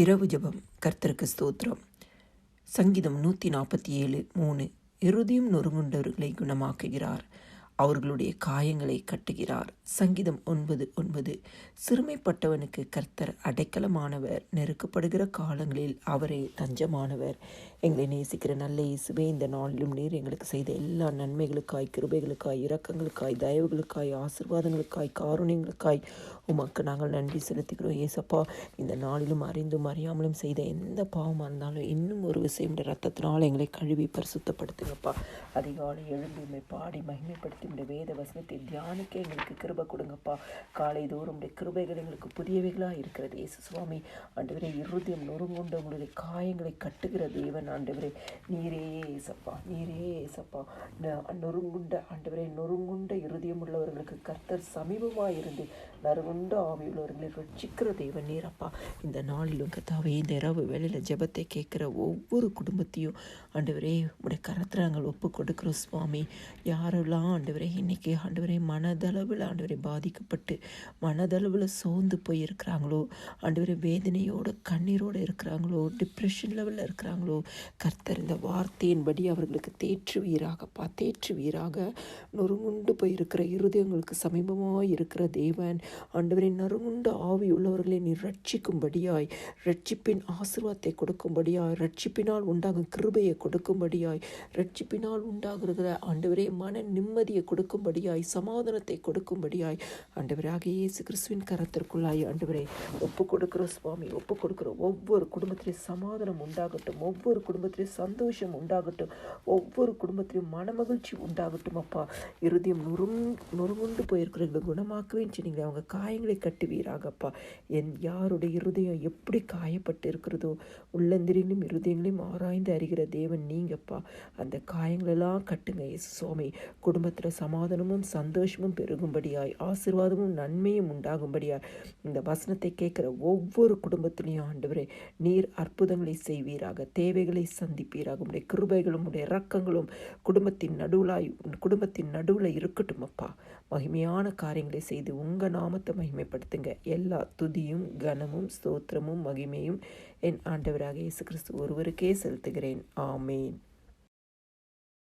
இரவு ஜெபம். கர்த்தருக்கு ஸ்தோத்திரம். சங்கீதம் 147:3. இருதயம் நொறுங்குண்டவர்களை குணமாக்குகிறார், அவர்களுடைய காயங்களை கட்டுகிறார். சங்கீதம் 9:9. சிறுமைப்பட்டவனுக்கு கர்த்தர் அடைக்கலமானவர், நெருக்கப்படுகிற காலங்களில் அவரே தஞ்சமானவர். எங்களை நேசிக்கிற நல்ல இயேசுவே, இந்த நாளிலும் நீர் எங்களுக்கு செய்த எல்லா நன்மைகளுக்காய், கிருபைகளுக்காய், இரக்கங்களுக்காய், தயவுகளுக்காய், ஆசீர்வாதங்களுக்காய், காருண்யங்களுக்காய் உமக்கு நாங்கள் நன்றி செலுத்துகிறோம். ஏசப்பா, இந்த நாளிலும் அறிந்தும் அறியாமலும் செய்த எந்த பாவமாக இருந்தாலும் இன்னும் ஒரு விஷயம் ரத்தத்தினால் எங்களை கழுவி பரிசுத்தப்படுத்துங்கப்பா. அதிகாலை எழுந்து உம்மை பாடி மகிமைப்படுத்தி உடைய வேத வசனத்தை தியானிக்க எங்களுக்கு கிருபை கொடுங்கப்பா. காலை தோறும் உடைய கிருபைகள் எங்களுக்கு புதியவைகளாக இருக்கிறது. இயேசு சுவாமி, ஆண்டவரே, இருதயம் நொறுங்குண்ட உங்களுடைய காயங்களை கட்டுகிற தேவன் ஆண்டவரே, நீரே ஏசப்பா, நீரே ஏசப்பா. நொறுங்குண்ட இருதயம் உள்ளவர்களுக்கு கர்த்தர் சமீபமாக இருந்து நறுகுண்ட ஆவியுள்ளவர்களை ரட்சிக்கிற தேவன் நீரப்பா. இந்த நாளிலும் கர்த்தாவே, இந்த இரவு வேளையில் ஜெபத்தை கேட்குற ஒவ்வொரு குடும்பத்தையும் ஆண்டவரே உடைய கரத்தில் நாங்கள் ஒப்பு கொடுக்கிறோம் சுவாமி. யாரெல்லாம் ஆண்டவரே இன்னைக்கு ஆண்டவரே மனதளவில் ஆண்டவரை பாதிக்கப்பட்டு மனதளவில் சோர்ந்து போயிருக்கிறாங்களோ, ஆண்டவரை வேதனையோடு கண்ணீரோடு இருக்கிறாங்களோ, டிப்ரெஷன் லெவலில் இருக்கிறாங்களோ, கர்த்தர் இந்த வார்த்தையின்படி அவர்களுக்கு தேற்றுவீராகப்பா, தேற்றுவீராக. நொறுங்குண்டு போயிருக்கிற இருதயங்களுக்கு சமீபமாக இருக்கிற தேவன் ஆண்டவரை நறுங்குண்ட ஆவி உள்ளவர்களை நீ ரட்சிக்கும்படியாய், ரட்சிப்பின் ஆசீர்வாதத்தை கொடுக்கும்படியாய், ரட்சிப்பினால் உண்டாகும் கிருபையை கொடுக்கும்படியாய், ரட்சிப்பினால் உண்டாகிற ஆண்டவரே மன நிம்மதியை கொடுக்கும்படியாய், சமாதானத்தை கொடுக்கும்படியாய் ஆண்டவராக இயேசு கிறிஸ்துவின் கரத்திற்குள்ளாய் ஆண்டவரே ஒப்பு கொடுக்கிற சுவாமி, ஒப்பு கொடுக்கிற ஒவ்வொரு குடும்பத்திலையும் சமாதானம் உண்டாகட்டும், ஒவ்வொரு குடும்பத்திலையும் சந்தோஷம் உண்டாகட்டும், ஒவ்வொரு குடும்பத்திலையும் மனமகிழ்ச்சி உண்டாகட்டும் அப்பா. இருதயம் நொறுங்குண்டு போயிருக்கிறவங்களை குணமாக்குவேன்னு சொன்னீங்க, அவங்க காயங்களை கட்டுவீராகப்பா. யாருடைய இருதயம் எப்படி காயப்பட்டு இருக்கிறதோ, உள்ளந்திரிலும் இருதயங்களையும் ஆராய்ந்து அறிகிற தேவன் நீங்கப்பா. அந்த காயங்களெல்லாம் கட்டுங்க இயேசு சுவாமி. குடும்பத்தில் சமாதானமும் சந்தோஷமும் பெருகும்படியாய், ஆசீர்வாதமும் நன்மையும் உண்டாகும்படியாய் இந்த வசனத்தை கேட்குற ஒவ்வொரு குடும்பத்திலையும் ஆண்டவரே நீர் அற்புதங்களை செய்வீராக, தேவைகளை சந்திப்பீராக. உடைய கிருபைகளும் உடைய இரக்கங்களும் குடும்பத்தின் நடுவில் இருக்கட்டும் அப்பா. மகிமையான காரியங்களை செய்து உங்கள் நாமத்தை மகிமைப்படுத்துங்க. எல்லா துதியும் கனமும் ஸ்தோத்திரமும் மகிமையும் என் ஆண்டவராக இயேசு கிறிஸ்து ஒருவருக்கே செலுத்துகிறேன். ஆமேன்.